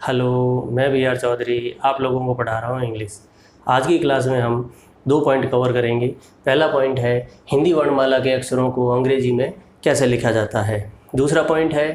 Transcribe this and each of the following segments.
Hello, मैं B are Chaudhary आप लोगों को पढ़ा रहा हूँ इंग्लिश। आज की क्लास में हम 2 पॉइंट कवर करेंगे। पहला पॉइंट है हिंदी वर्णमाला के अक्षरों को अंग्रेजी में कैसे लिखा जाता है। दूसरा पॉइंट है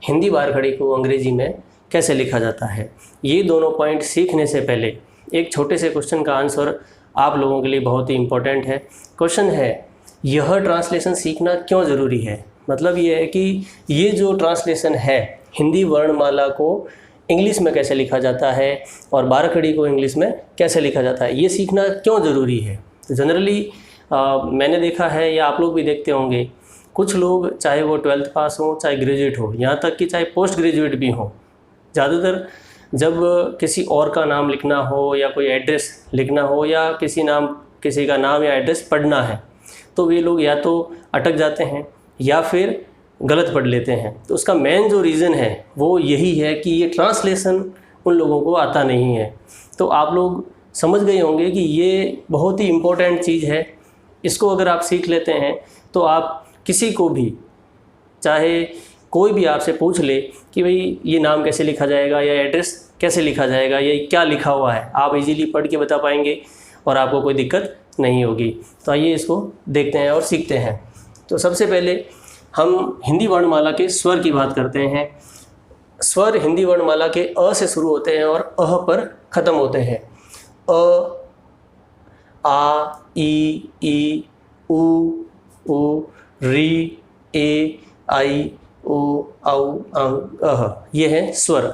हिंदी बारखड़ी को अंग्रेजी में कैसे लिखा जाता है। ये दोनों पॉइंट सीखने से पहले एक छोटे से क्वेश्चन का आंसर आप लोगों के लिए बहुत ही इम्पोर्टेंट है। क्वेश्चन है, यह ट्रांसलेशन सीखना क्यों ज़रूरी है। मतलब ये है कि ये जो ट्रांसलेशन है हिंदी वर्णमाला को इंग्लिश में कैसे लिखा जाता है और बारखड़ी को इंग्लिश में कैसे लिखा जाता है, ये सीखना क्यों ज़रूरी है। तो जनरली मैंने देखा है या आप लोग भी देखते होंगे, कुछ लोग चाहे वो 12th पास हो, चाहे ग्रेजुएट हो, यहाँ तक कि चाहे पोस्ट ग्रेजुएट भी हो, ज़्यादातर जब किसी और का नाम लिखना हो या कोई एड्रेस लिखना हो या किसी का नाम या एड्रेस पढ़ना है तो वे लोग या तो अटक जाते हैं या फिर गलत पढ़ लेते हैं। तो उसका मेन जो रीज़न है वो यही है कि ये ट्रांसलेशन उन लोगों को आता नहीं है। तो आप लोग समझ गए होंगे कि ये बहुत ही इम्पोर्टेंट चीज़ है। इसको अगर आप सीख लेते हैं तो आप किसी को भी, चाहे कोई भी आपसे पूछ ले कि भाई ये नाम कैसे लिखा जाएगा या एड्रेस कैसे लिखा जाएगा या क्या लिखा हुआ है, आप इजीली पढ़ के बता पाएंगे और आपको कोई दिक्कत नहीं होगी। तो आइए इसको देखते हैं और सीखते हैं। तो सबसे पहले हम हिंदी वर्णमाला के स्वर की बात करते हैं। स्वर हिंदी वर्णमाला के अ से शुरू होते हैं और अह पर ख़त्म होते हैं। अ, आ, ई, उ, री, ए, आई, ओ, औ, अं, अह, ये है स्वर।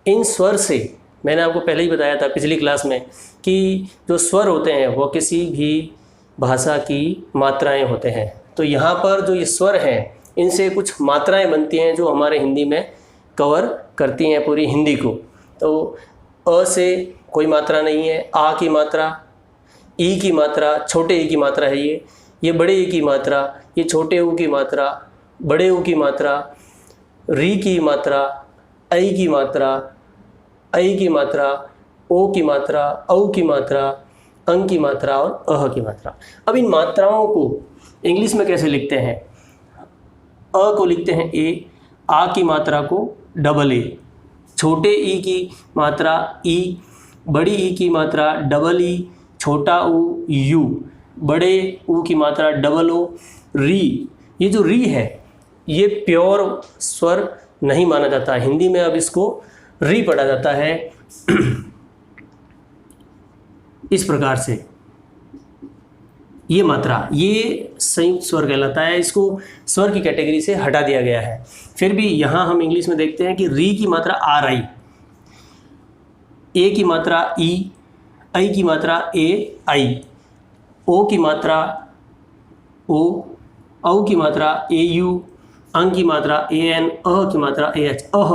इन स्वर से मैंने आपको पहले ही बताया था पिछली क्लास में कि जो स्वर होते हैं वो किसी भी भाषा की मात्राएं होते हैं। तो यहाँ पर जो ये स्वर हैं इनसे कुछ मात्राएं बनती हैं जो हमारे हिंदी में कवर करती हैं पूरी हिंदी को। तो अ से कोई मात्रा नहीं है, आ की मात्रा, ई की मात्रा, छोटे ई की मात्रा है ये बड़े ई की मात्रा, ये छोटे ऊ की मात्रा, बड़े ऊ की मात्रा, री की मात्रा, ऐ की मात्रा, ऐ की मात्रा, ओ की मात्रा, औ की मात्रा, अंग की मात्रा और अह की मात्रा। अब इन मात्राओं को इंग्लिश में कैसे लिखते हैं। अ को लिखते हैं ए, आ की मात्रा को डबल ए, छोटे ई की मात्रा ई, बड़ी ई की मात्रा डबल ई, छोटा ऊ यू, बड़े ऊ की मात्रा डबल ओ, री। ये जो री है ये प्योर स्वर नहीं माना जाता हिंदी में। अब इसको री पढ़ा जाता है इस प्रकार से। ये मात्रा ये संयुक्त स्वर कहलाता है, इसको स्वर की कैटेगरी से हटा दिया गया है। फिर भी यहाँ हम इंग्लिश में देखते हैं कि री की मात्रा आर आई, ए की मात्रा ई, आई की मात्रा ए आई, ओ की मात्रा ओ, औ की मात्रा ए यू, अंग की मात्रा ए एन, अह की मात्रा ए एच। अह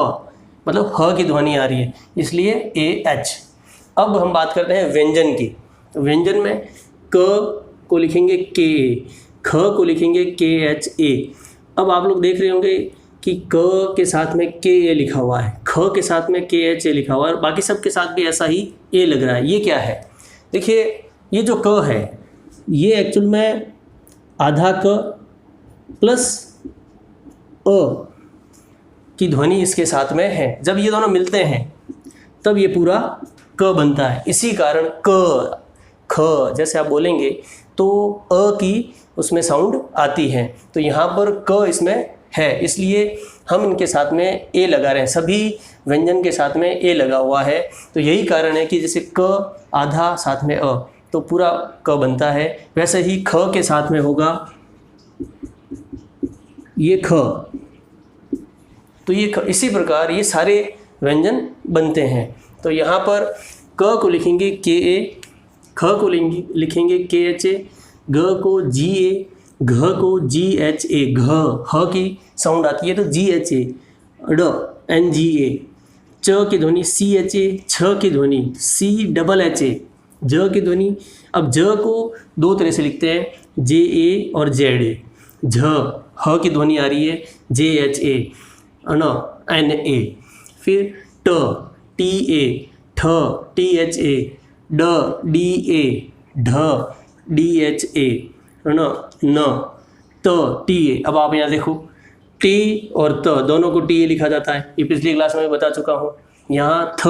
मतलब ह की ध्वनि आ रही है इसलिए ए एच। अब हम बात करते हैं व्यंजन की। तो व्यंजन में क को लिखेंगे के ए, ख को लिखेंगे के एच ए। अब आप लोग देख रहे होंगे कि क के साथ में के ए लिखा हुआ है, ख के साथ में के एच ए लिखा हुआ है और बाकी सब के साथ भी ऐसा ही ए लग रहा है। ये क्या है? देखिए, ये जो क है ये एक्चुअल में आधा क प्लस अ की ध्वनि इसके साथ में है। जब ये दोनों मिलते हैं तब ये पूरा क बनता है। इसी कारण क, ख जैसे आप बोलेंगे तो अ की उसमें साउंड आती है। तो यहाँ पर क इसमें है इसलिए हम इनके साथ में ए लगा रहे हैं। सभी व्यंजन के साथ में ए लगा हुआ है। तो यही कारण है कि जैसे क आधा साथ में अ तो पूरा क बनता है, वैसे ही ख के साथ में होगा ये ख। तो ये इसी प्रकार ये सारे व्यंजन बनते हैं। तो यहाँ पर क को लिखेंगे के ए, ख को लिखेंगे के एच ए, ग को जी ए, घ को जी एच ए, घ ह की साउंड आती है तो जी एच ए, ड एन जी ए, च की ध्वनि सी एच ए, छ की ध्वनि सी डबल एच ए, ज की ध्वनि। अब ज को दो तरह से लिखते हैं, जे ए और जेड ए। झ ह की ध्वनि आ रही है जे एच ए, न एन ए। फिर ट टी ए, ठ टी एच ए, ड डी ए, ढ डी एच ए, न त टी ए। अब आप यहाँ देखो टी और त दोनों को टी ए लिखा जाता है, ये पिछली क्लास में बता चुका हूँ। यहाँ थ,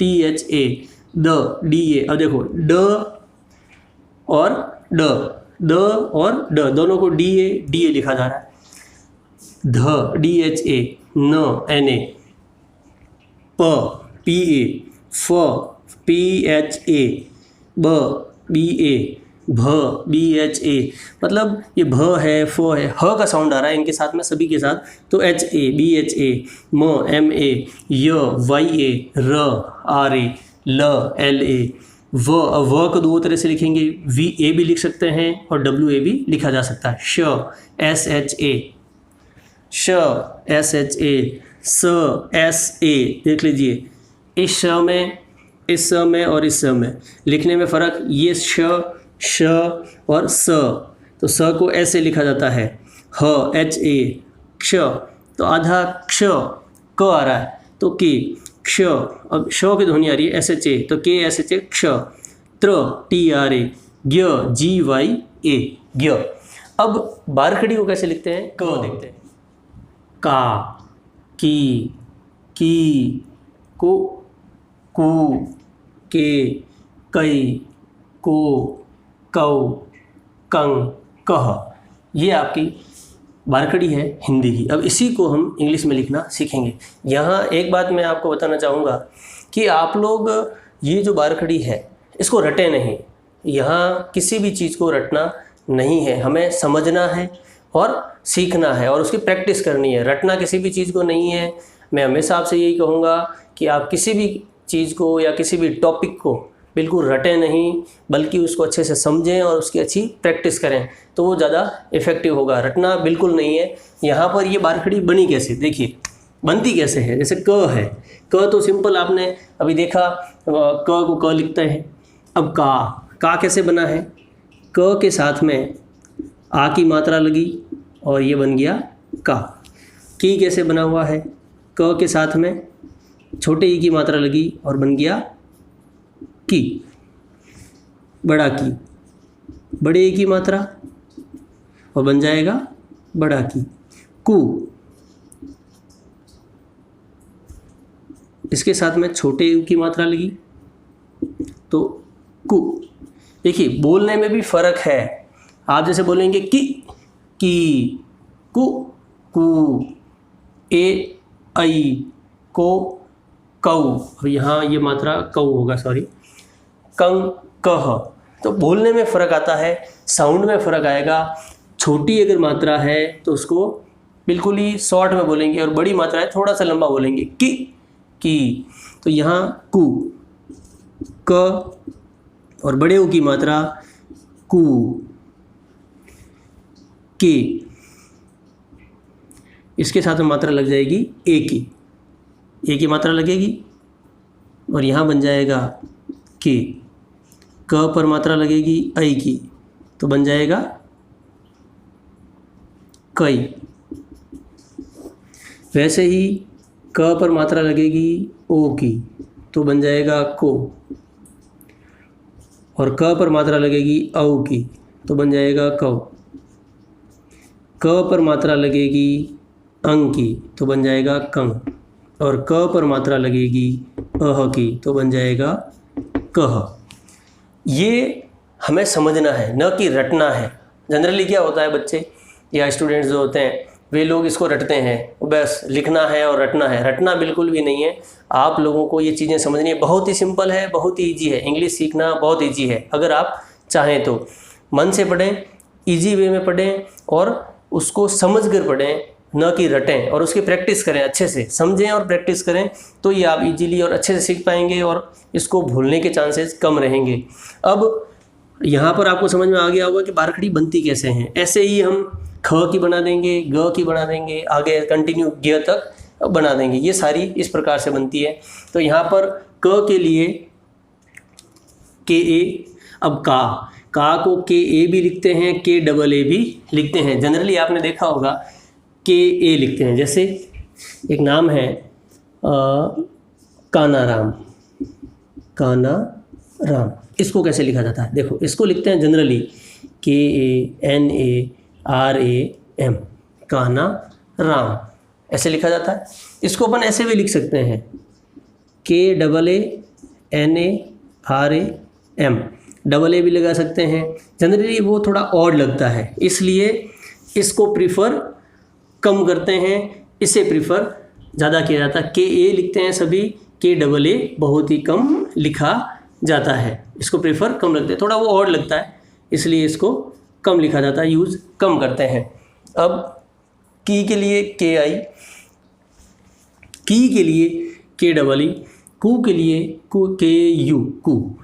THA, द, DA। अब देखो ड और ड और ड दोनों को DA लिखा जा रहा है। ध, DHA, न, NA, प, PA, फ, PHA, ब, BA, भ, BHA। मतलब ये भ है, फ है, ह का साउंड आ रहा है इनके साथ में, सभी के साथ। तो HA, BHA, म, MA, य, YA, र, RA, ल, LA, व को दो तरह से लिखेंगे, VA भी लिख सकते हैं और WA भी लिखा जा सकता है। श, SHA, श, SHA, स, SA। देख लीजिए इस श में, इस स में और इस स में लिखने में फ़र्क, ये श और स, तो स को ऐसे लिखा जाता है। ह, HA, क्ष, तो आधा क्ष, क आ रहा है तो के, क्ष। अब श की ध्वनि आ रही है SHA, तो के SHA, क्ष। त्र, TRA, ज्ञ, GYA, ज्ञ। अब बारखड़ी को कैसे लिखते हैं, क देखते हैं। का, की, को, के, कई, को, कौ, कं, कह। ये आपकी बारखड़ी है हिंदी की। अब इसी को हम इंग्लिश में लिखना सीखेंगे। यहाँ एक बात मैं आपको बताना चाहूँगा कि आप लोग ये जो बारखड़ी है इसको रटे नहीं। यहाँ किसी भी चीज़ को रटना नहीं है, हमें समझना है और सीखना है और उसकी प्रैक्टिस करनी है। रटना किसी भी चीज़ को नहीं है। मैं हमेशा आपसे यही कहूँगा कि आप किसी भी चीज़ को या किसी भी टॉपिक को बिल्कुल रटें नहीं, बल्कि उसको अच्छे से समझें और उसकी अच्छी प्रैक्टिस करें, तो वो ज़्यादा इफ़ेक्टिव होगा। रटना बिल्कुल नहीं है। यहाँ पर ये बारखड़ी बनी कैसे, देखिए बनती कैसे है। जैसे क है, क तो सिंपल आपने अभी देखा, क को क लिखते हैं। अब का कैसे बना है, क के साथ में आ की मात्रा लगी और ये बन गया का। की कैसे बना हुआ है, क के साथ में छोटे ई की मात्रा लगी और बन गया की, बड़ा की, बड़े ई की मात्रा और बन जाएगा बड़ा की। कु, इसके साथ में छोटे यू की मात्रा लगी तो कु। देखिए बोलने में भी फ़र्क है। आप जैसे बोलेंगे की, कु, ए, आई, को, कौ, और यहाँ ये मात्रा कौ होगा, सॉरी, कं, कह। तो बोलने में फ़र्क आता है, साउंड में फ़र्क आएगा। छोटी अगर मात्रा है तो उसको बिल्कुल ही शॉर्ट में बोलेंगे और बड़ी मात्रा है थोड़ा सा लंबा बोलेंगे, की। तो यहाँ कु, क और बड़े ऊ की मात्रा कु, के। इसके साथ में मात्रा लग जाएगी ए की मात्रा लगेगी और यहाँ बन जाएगा के। क पर मात्रा लगेगी आई की तो बन जाएगा कई। वैसे ही क पर मात्रा लगेगी ओ की तो बन जाएगा को, और क पर मात्रा लगेगी औ की तो बन जाएगा कौ। क पर मात्रा लगेगी अंग की तो बन जाएगा कंग, और क पर मात्रा लगेगी अह की तो बन जाएगा कह। ये हमें समझना है, न कि रटना है। जनरली क्या होता है, बच्चे या स्टूडेंट्स जो होते हैं वे लोग इसको रटते हैं, बस लिखना है और रटना है। रटना बिल्कुल भी नहीं है। आप लोगों को ये चीज़ें समझनी है। बहुत ही सिंपल है, बहुत ही ईजी है। इंग्लिश सीखना बहुत ईजी है। अगर आप चाहें तो मन से पढ़ें, ईजी वे में पढ़ें और उसको समझ कर पढ़ें, न कि रटें, और उसकी प्रैक्टिस करें। अच्छे से समझें और प्रैक्टिस करें तो ये आप इजीली और अच्छे से सीख पाएंगे और इसको भूलने के चांसेस कम रहेंगे। अब यहाँ पर आपको समझ में आ गया होगा कि बारखड़ी बनती कैसे हैं। ऐसे ही हम ख की बना देंगे, ग की बना देंगे, आगे कंटिन्यू ज्ञ तक बना देंगे। ये सारी इस प्रकार से बनती है। तो यहाँ पर क के लिए के ए। अब का को के ए भी लिखते हैं, के डबल ए भी लिखते हैं। जनरली आपने देखा होगा के ए लिखते हैं। जैसे एक नाम है कानाराम, इसको कैसे लिखा जाता है, देखो इसको लिखते हैं जनरली KANARAM, काना राम, ऐसे लिखा जाता है। इसको अपन ऐसे भी लिख सकते हैं KAANARAM, डबल ए भी लगा सकते हैं। जनरली वो थोड़ा ऑड लगता है, इसलिए इसको प्रीफर कम करते हैं, इसे प्रीफर ज़्यादा किया जाता है। KA लिखते हैं सभी, KAA बहुत ही कम लिखा जाता है, इसको प्रीफर कम लगते हैं, थोड़ा वो ऑड लगता है इसलिए इसको कम लिखा जाता है, यूज़ कम करते हैं। अब की के लिए KI, की के लिए KEE, कू के लिए KU, कू,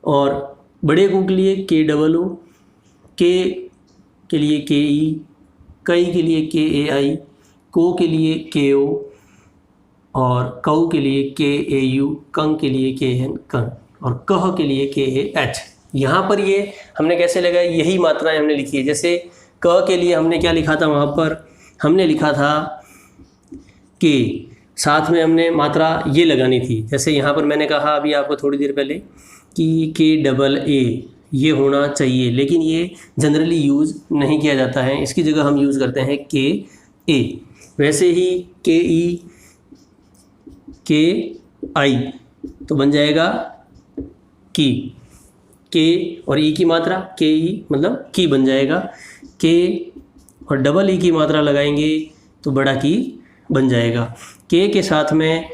और बड़े कू के लिए KOO, के के लिए KE, कई के लिए KAI, को के लिए KO, और कऊ के लिए KAU, कंग के लिए KN, कंग, और कह के लिए KAH। यहाँ पर ये हमने कैसे लगाया, यही मात्राएं हमने लिखी है। जैसे क के लिए हमने क्या लिखा था, वहाँ पर हमने लिखा था के, साथ में हमने मात्रा ये लगानी थी। जैसे यहाँ पर मैंने कहा अभी आपको थोड़ी देर पहले कि KAA ये होना चाहिए, लेकिन ये जनरली यूज़ नहीं किया जाता है, इसकी जगह हम यूज़ करते हैं KA। वैसे ही KE, KI तो बन जाएगा की, के और ई की मात्रा KE मतलब की बन जाएगा, के और डबल ई की मात्रा लगाएंगे तो बड़ा की बन जाएगा। के के साथ में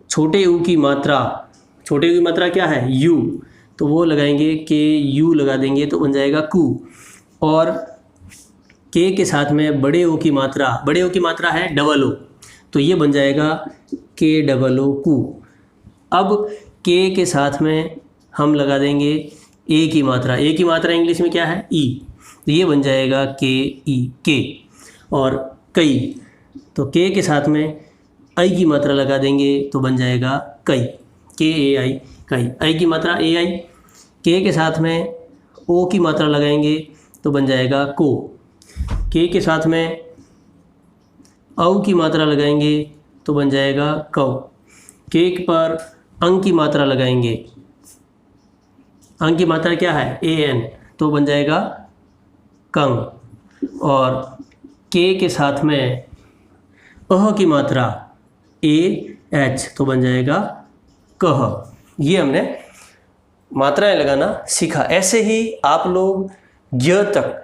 छोटे यू की मात्रा, छोटे यू की मात्रा क्या है, यू, तो वो लगाएंगे KU लगा देंगे तो बन जाएगा कू, और के साथ में बड़े ओ की मात्रा, बड़े ओ की मात्रा है डबल ओ, तो ये बन जाएगा KOO, कू। अब के साथ में हम लगा देंगे ए की मात्रा, ए की मात्रा इंग्लिश में क्या है, ई, तो ये बन जाएगा KE, के, और कई, तो के साथ में आई की मात्रा लगा देंगे तो बन जाएगा कई, KAI, कई, आई की मात्रा AI, के साथ में ओ की मात्रा लगाएंगे तो बन जाएगा को, के साथ में औ की मात्रा लगाएंगे तो बन जाएगा कौ, के पर अंग की मात्रा लगाएंगे, अंग की मात्रा क्या है AN, तो बन जाएगा कंग, और के साथ में अह की मात्रा AH तो बन जाएगा कह। ये हमने मात्राएं लगाना सीखा। ऐसे ही आप लोग ज्ञ तक,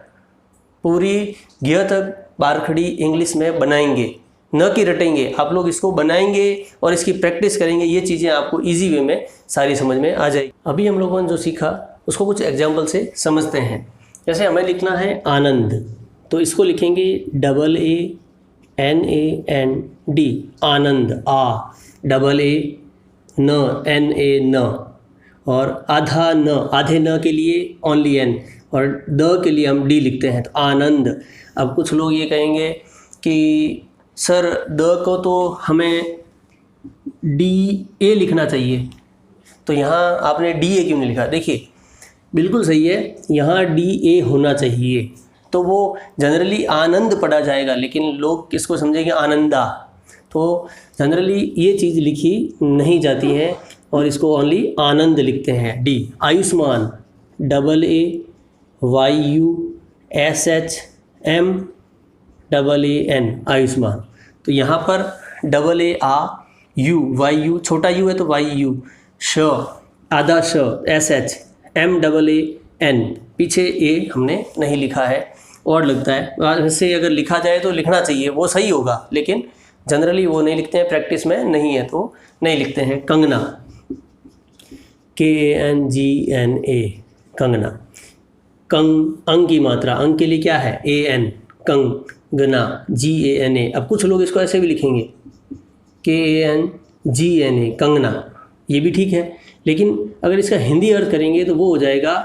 पूरी ज्ञ तक बारखड़ी इंग्लिश में बनाएंगे, न कि रटेंगे, आप लोग इसको बनाएंगे और इसकी प्रैक्टिस करेंगे, ये चीज़ें आपको इजी वे में सारी समझ में आ जाएगी। अभी हम लोगों ने जो सीखा उसको कुछ एग्जाम्पल से समझते हैं। जैसे हमें लिखना है आनंद, तो इसको लिखेंगे AANAND, Anand, uh, double A, न, NA, न, और आधा न, आधे न के लिए ओनली N, और द के लिए हम D लिखते हैं, तो आनंद। अब कुछ लोग ये कहेंगे कि सर द को तो हमें DA लिखना चाहिए, तो यहाँ आपने DA क्यों नहीं लिखा। देखिए बिल्कुल सही है, यहाँ DA होना चाहिए, तो वो जनरली आनंद पढ़ा जाएगा, लेकिन लोग किसको समझेंगे, आनंदा, तो जनरली ये चीज़ लिखी नहीं जाती है और इसको ओनली आनंद लिखते हैं। D, आयुष्मान, AAYUSHMAAN, आयुष्मान, तो यहाँ पर AAYU, छोटा यू है तो YU, श, आधा श, SH, MAAN, पीछे A हमने नहीं लिखा है, और लगता है। वैसे अगर लिखा जाए तो लिखना चाहिए, वो सही होगा, लेकिन जनरली वो नहीं लिखते हैं, प्रैक्टिस में नहीं है तो नहीं लिखते हैं। कंगना, KANGNA, कंगना, कंग, अंग की मात्रा, अंग के लिए क्या है AN, कंगना, GANA। अब कुछ लोग इसको ऐसे भी लिखेंगे KANGNA, कंगना, ये भी ठीक है, लेकिन अगर इसका हिंदी अर्थ करेंगे तो वो हो जाएगा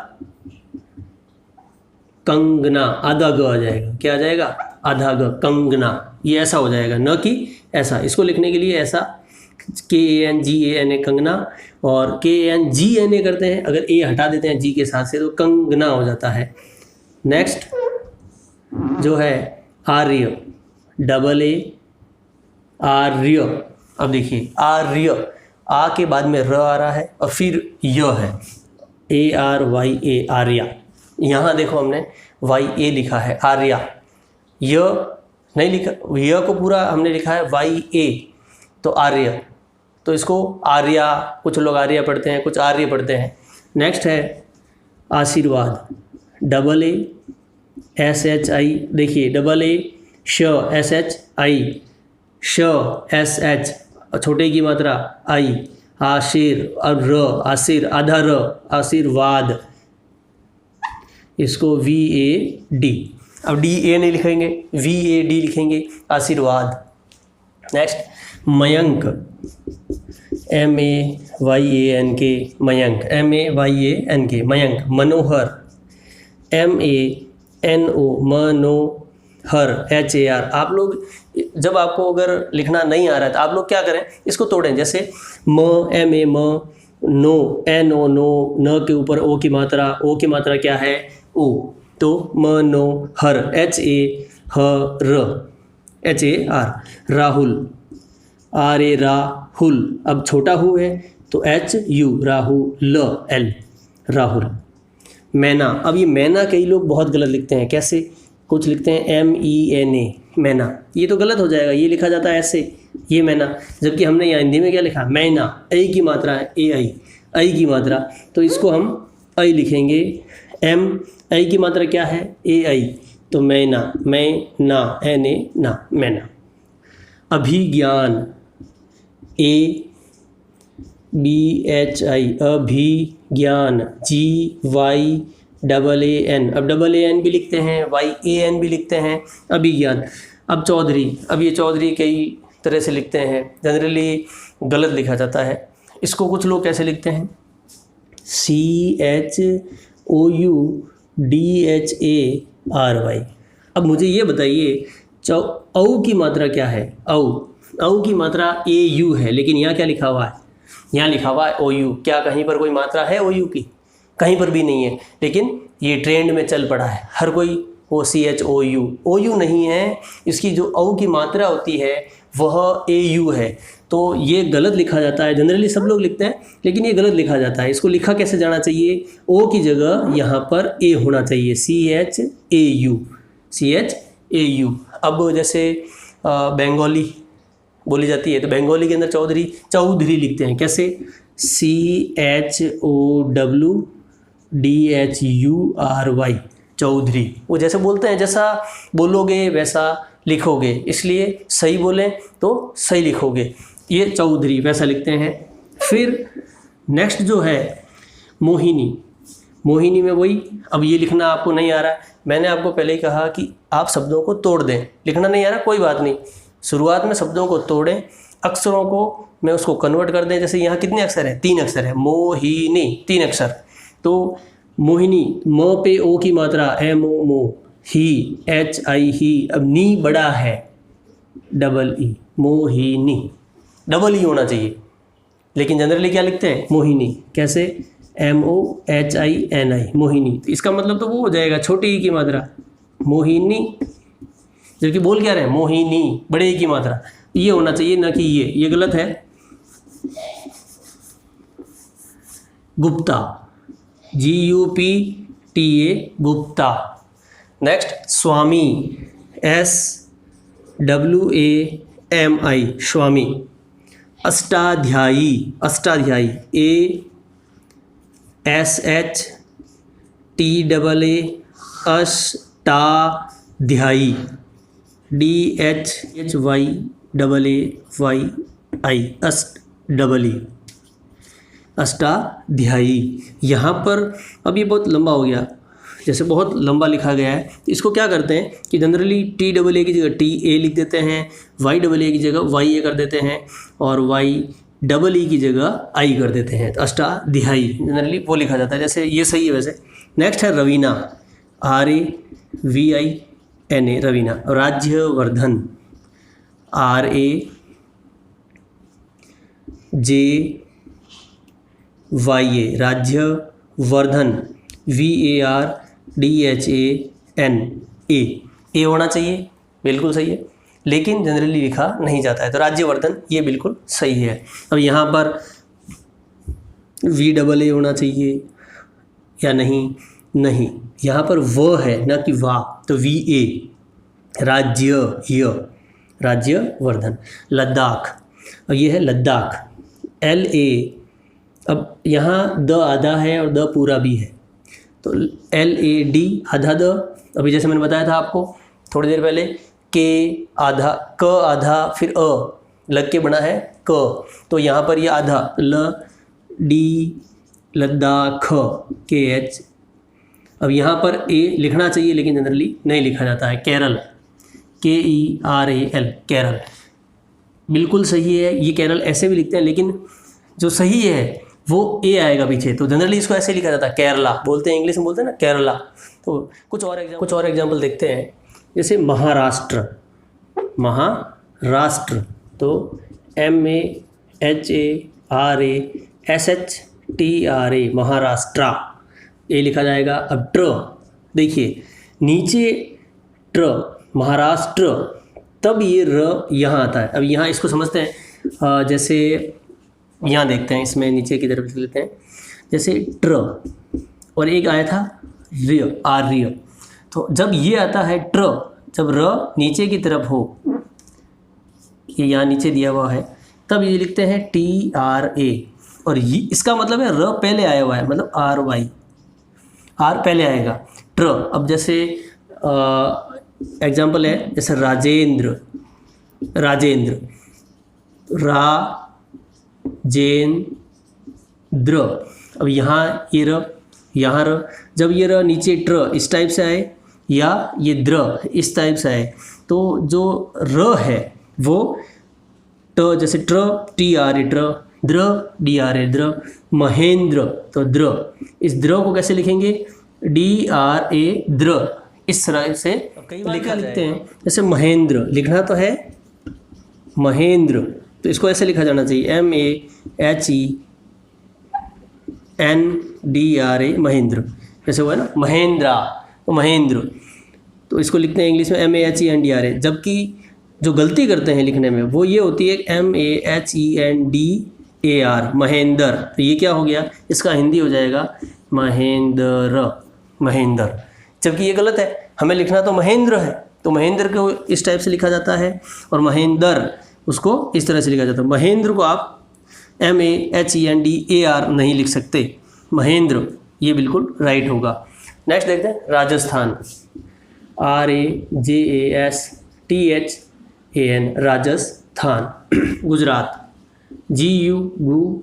कंगना, आधा ग आ जाएगा, क्या आ जाएगा, आधा ग, कंगना, ये ऐसा हो जाएगा, न कि ऐसा। इसको लिखने के लिए ऐसा KANGANA, कंगना, और KANGNA करते हैं, अगर A हटा देते हैं G के साथ से तो कंगना हो जाता है। नेक्स्ट जो है आर्य, AA, आर्य। अब देखिए आर्य, आ के बाद में र आ रहा है और फिर य है, ARYA, आर्या। यहाँ देखो हमने YA लिखा है, आर्या, य नहीं लिखा, य को पूरा हमने लिखा है YA, तो आर्य, तो इसको आर्या, कुछ लोग आर्या पढ़ते हैं, कुछ आर्य पढ़ते हैं। नेक्स्ट है आशीर्वाद, double A S H I, देखिए डबल ए श एस एच आई, श एस एच, छोटे की मात्रा आई, आशीर, और र, आशीर आधा र, आशीर्वाद, इसको वी ए डी, अब डी ए नहीं लिखेंगे, वी ए डी लिखेंगे, Ashirwad. Next Mayank, M A Y A N K, Mayank, M A Y A N K, Mayank. Manohar, M A N O, Manohar, H A R. आप लोग जब आपको अगर लिखना नहीं आ रहा है तो आप लोग क्या करें, इसको तोड़ें, जैसे म, एम ए म, नो, एन ओ नो, न के ऊपर ओ की मात्रा, ओ की मात्रा क्या है, ओ, तो म नो हर, एच ए ह र, H A R. Rahul, R A Rahul, अब छोटा हु है तो H U, Rahul L, Rahul. Maina, अब ये मैना कई लोग बहुत गलत लिखते हैं, कैसे, कुछ लिखते हैं एम ई एन ए, मैना, ये तो गलत हो जाएगा, ये लिखा जाता है ऐसे, ये मैना, जबकि हमने यहाँ हिंदी में क्या लिखा, मैना, ए की मात्रा है, ए आई, आई की मात्रा, तो इसको हम आई लिखेंगे, एम, आई की मात्रा क्या है, ए आई, तो मैना, मैं ना, एन ए ना, Maina. Abhigyan, A B H I, Abhigyan, G Y double A N, अब डबल ए एन भी लिखते हैं, वाई ए एन भी लिखते हैं, अभिज्ञान। अब चौधरी, अब ये चौधरी कई तरह से लिखते हैं, जनरली गलत लिखा जाता है, इसको कुछ लोग कैसे लिखते हैं, C H O U D H A R Y. अब मुझे ये बताइए औ की मात्रा क्या है, औ की मात्रा ए यू है, लेकिन यहाँ क्या लिखा हुआ है, यहाँ लिखा हुआ है ओ यू। क्या कहीं पर कोई मात्रा है ओ यू की, कहीं पर भी नहीं है, लेकिन ये ट्रेंड में चल पड़ा है, हर कोई ओ सी एच ओ यू नहीं है, इसकी जो औ की मात्रा होती है वह ए यू है, तो ये गलत लिखा जाता है। जनरली सब लोग लिखते हैं, लेकिन ये गलत लिखा जाता है। इसको लिखा कैसे जाना चाहिए, ओ की जगह यहाँ पर ए होना चाहिए, C H A U, C H A U. अब जैसे बंगाली बोली जाती है, तो बंगाली के अंदर चौधरी लिखते हैं, कैसे, C H O W D H U R Y, Chowdhury. वो जैसे बोलते हैं, जैसा बोलोगे वैसा लिखोगे, इसलिए सही बोलें तो सही लिखोगे, ये चौधरी वैसा लिखते हैं। फिर नेक्स्ट जो है मोहिनी, मोहिनी में वही, अब ये लिखना आपको नहीं आ रहा है, मैंने आपको पहले ही कहा कि आप शब्दों को तोड़ दें, लिखना नहीं आ रहा कोई बात नहीं, शुरुआत में शब्दों को तोड़ें, अक्षरों को में उसको कन्वर्ट कर दें। जैसे यहाँ कितने अक्षर हैं, 3 अक्षर है, मोहिनी 3 अक्षर, तो मोहिनी, म पे ओ की मात्रा, एम ओ मो, ही एच आई ही, अब नी बड़ा है, double E, Mohini, double E होना चाहिए, लेकिन जनरली क्या लिखते हैं, मोहिनी, कैसे, M O H I N I, Mohini. तो इसका मतलब तो वो हो जाएगा छोटी ई की मात्रा, मोहिनी, जबकि बोल क्या रहे हैं, मोहिनी, बड़े ई की मात्रा, ये होना चाहिए, ना कि ये गलत है। Gupta, G U P T A, Gupta. Next Swami, S W A M I, Swami. Ashtadhyayi, Ashtadhyayi, A S H T double A, Ashtadhyayi, D H Y double A Y I, अष्ट डबल ई, अष्टाध्यायी। यहाँ पर अब ये बहुत लंबा हो गया, जैसे बहुत लंबा लिखा गया है, तो इसको क्या करते हैं कि जनरली टी डबल ए की जगह टी ए लिख देते हैं, वाई डबल ए की जगह वाई ए कर देते हैं, और वाई डबल ई की जगह आई कर देते हैं, तो अष्टाध्यायी जनरली वो लिखा जाता है, जैसे ये सही है वैसे। नेक्स्ट है Raveena, R A V I N A, Raveena. Rajyavardhan, R A J Y A, Rajyavardhan, V A R D H A N A, होना चाहिए, बिल्कुल सही है, लेकिन जनरली लिखा नहीं जाता है, तो राज्यवर्धन ये बिल्कुल सही है। अब यहाँ पर वी डबल ए होना चाहिए या नहीं, नहीं, यहाँ पर व है ना कि वाह, तो वी ए, राज्य, राज्यवर्धन। लद्दाख, और ये है लद्दाख, LA, अब यहाँ द आधा है और द पूरा भी है, तो LAD आधा द, अभी जैसे मैंने बताया था आपको थोड़ी देर पहले, के आधा, क आधा, फिर लग के बना है क, तो यहाँ पर ये आधा ल डी लद्दाख KH। अब यहाँ पर ए लिखना चाहिए लेकिन जनरली नहीं लिखा जाता है, केरल KERAL, केरल बिल्कुल सही है। ये केरल ऐसे भी लिखते हैं लेकिन जो सही है वो ए आएगा पीछे, तो जनरली इसको ऐसे लिखा जाता है, केरला बोलते हैं, इंग्लिश में बोलते हैं ना केरला। तो कुछ और एग्जाम्पल देखते हैं, जैसे महाराष्ट्र, तो MAHARASHTRA, महाराष्ट्र ये लिखा जाएगा। अब ट्र देखिए नीचे ट्र, महाराष्ट्र, तब ये र यहाँ आता है। अब यहाँ इसको समझते हैं, जैसे यहाँ देखते हैं, इसमें नीचे की तरफ लेते हैं, जैसे ट्र और एक आया था रिय, आर्य, तो जब ये आता है ट्र, जब र नीचे की तरफ हो, ये यहाँ नीचे दिया हुआ है, तब ये लिखते हैं TRA, और ये इसका मतलब है र पहले आया हुआ है, मतलब RY, आर पहले आएगा, ट्र। अब जैसे एग्जाम्पल है, जैसे राजेंद्र, राजेंद्र, अब यहाँ ये र, यहाँ र, जब ये र नीचे ट्र इस टाइप से आए या ये द्र इस टाइप से आए, तो जो र है वो ट, जैसे ट्र TRA ट्र, द्र DRA द्र, महेंद्र तो द्र, इस द्र को कैसे लिखेंगे, DRA द्र, इस तरह से कई बार लिखते हैं। जैसे महेंद्र लिखना तो है महेंद्र, तो इसको ऐसे लिखा जाना चाहिए MAHENDRA, महेंद्र, जैसे हुआ ना महेंद्रा, तो महेंद्र, तो इसको लिखते हैं इंग्लिश में MAHENDRA, जबकि जो गलती करते हैं लिखने में वो ये होती है MAHENDAR, महेंद्र, तो ये क्या हो गया, इसका हिंदी हो जाएगा महेंद्र, जबकि ये गलत है, हमें लिखना तो महेंद्र है, तो महेंद्र को इस टाइप से लिखा जाता है, और महेंद्र उसको इस तरह से लिखा जाता है। महेंद्र को आप MAHENDAR नहीं लिख सकते, महेंद्र, ये बिल्कुल राइट होगा। नेक्स्ट देखते हैं Rajasthan, RAJASTHAN, Rajasthan. Gujarat, GUJARAT,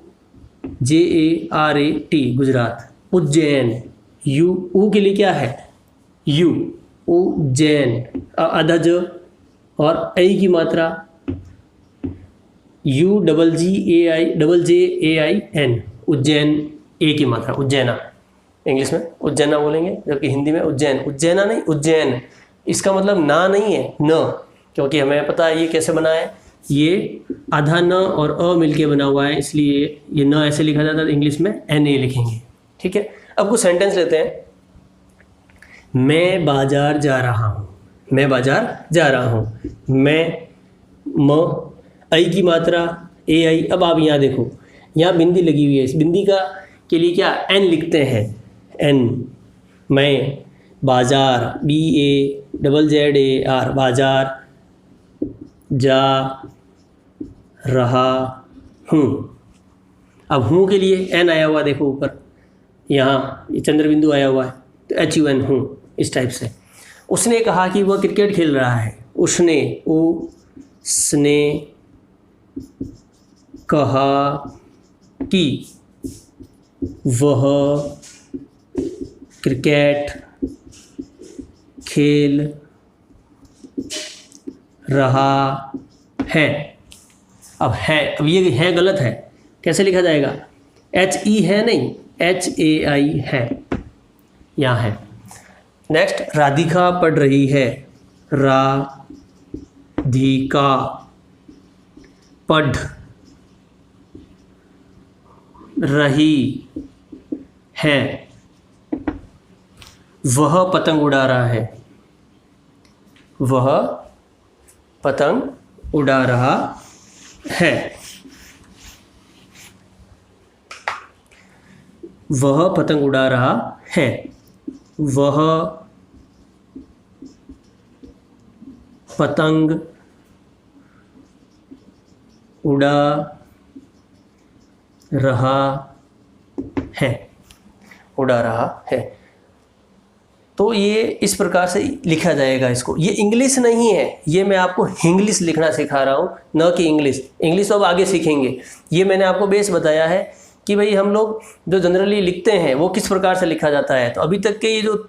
Gujarat. Ujjain, U के लिए क्या है, U, उज्जैन, अधज और ऐ की मात्रा UJJAIN, उज्जैन, ए की मात्रा, उज्जैना, इंग्लिश में उज्जैना बोलेंगे, जबकि हिंदी में उज्जैना नहीं, उज्जैन, इसका मतलब ना नहीं है, न, क्योंकि हमें पता है ये कैसे बना है, ये आधा न और अ मिलके बना हुआ है, इसलिए ये न ऐसे लिखा जाता है, तो इंग्लिश में NA लिखेंगे। ठीक है, अब कुछ सेंटेंस लेते हैं। मैं बाजार जा रहा हूँ, मैं म, ऐ की मात्रा AI। अब आप यहाँ देखो, यहाँ बिंदी लगी हुई है, इस बिंदी का के लिए क्या N लिखते हैं, N, मैं बाजार, BAZZAR, बाजार, जा रहा हूँ। अब हूँ के लिए N आया हुआ, देखो ऊपर यहाँ ये चंद्र बिंदु आया हुआ है, तो HUN, हूँ, इस टाइप से। उसने कहा कि वह क्रिकेट खेल रहा है, उसने कहा कि वह क्रिकेट खेल रहा है। अब ये है गलत है, कैसे लिखा जाएगा, HE है नहीं, HAI है, यहाँ है। नेक्स्ट, राधिका पढ़ रही है, राधिका पढ़ रही है। वह पतंग उड़ा रहा है, वह पतंग उड़ा रहा है। वह पतंग उड़ा रहा है, वह पतंग उड़ा रहा है, उड़ा रहा है। तो ये इस प्रकार से लिखा जाएगा इसको। ये इंग्लिश नहीं है, ये मैं आपको हिंग्लिश लिखना सिखा रहा हूँ, न कि इंग्लिश। इंग्लिश तो अब आगे सीखेंगे। ये मैंने आपको बेस बताया है कि भाई हम लोग जो जनरली लिखते हैं वो किस प्रकार से लिखा जाता है। तो अभी तक के ये जो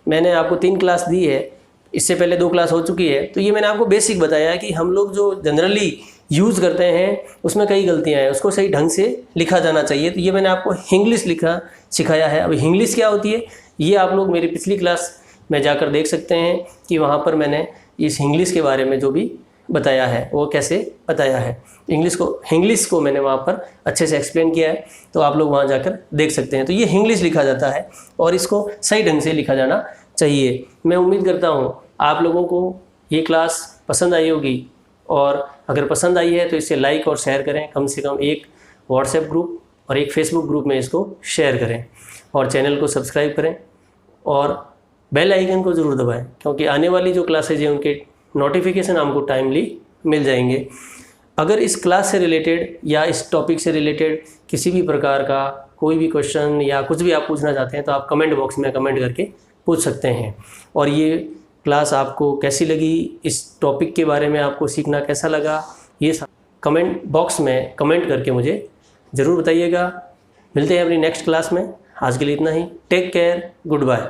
मैंने आपको 3 क्लास दी है, इससे पहले 2 क्लास हो चुकी है, तो ये मैंने आपको बेसिक बताया है कि हम लोग जो जनरली यूज़ करते हैं उसमें कई गलतियां हैं, उसको सही ढंग से लिखा जाना चाहिए। तो ये मैंने आपको इंग्लिश लिखना सिखाया है। अब इंग्लिश क्या होती है ये आप लोग मेरी पिछली क्लास में जाकर देख सकते हैं कि वहाँ पर मैंने इस इंग्लिश के बारे में जो भी बताया है वो कैसे बताया है। इंग्लिश को मैंने वहाँ पर अच्छे से एक्सप्लेन किया है, तो आप लोग वहाँ जाकर देख सकते हैं। तो ये इंग्लिश लिखा जाता है और इसको सही ढंग से लिखा जाना चाहिए। मैं उम्मीद करता हूँ आप लोगों को ये क्लास पसंद आई होगी, और अगर पसंद आई है तो इसे लाइक और शेयर करें। कम से कम एक व्हाट्सएप ग्रुप और एक फेसबुक ग्रुप में इसको शेयर करें, और चैनल को सब्सक्राइब करें और बेल आइकन को ज़रूर दबाएं, क्योंकि आने वाली जो क्लासेज हैं उनके नोटिफिकेशन आपको टाइमली मिल जाएंगे। अगर इस क्लास से रिलेटेड या इस टॉपिक से रिलेटेड किसी भी प्रकार का कोई भी क्वेश्चन या कुछ भी आप पूछना चाहते हैं तो आप कमेंट बॉक्स में कमेंट करके पूछ सकते हैं। और ये क्लास आपको कैसी लगी, इस टॉपिक के बारे में आपको सीखना कैसा लगा, ये कमेंट बॉक्स में कमेंट करके मुझे ज़रूर बताइएगा। मिलते हैं अपनी नेक्स्ट क्लास में। आज के लिए इतना ही। Take care, good bye.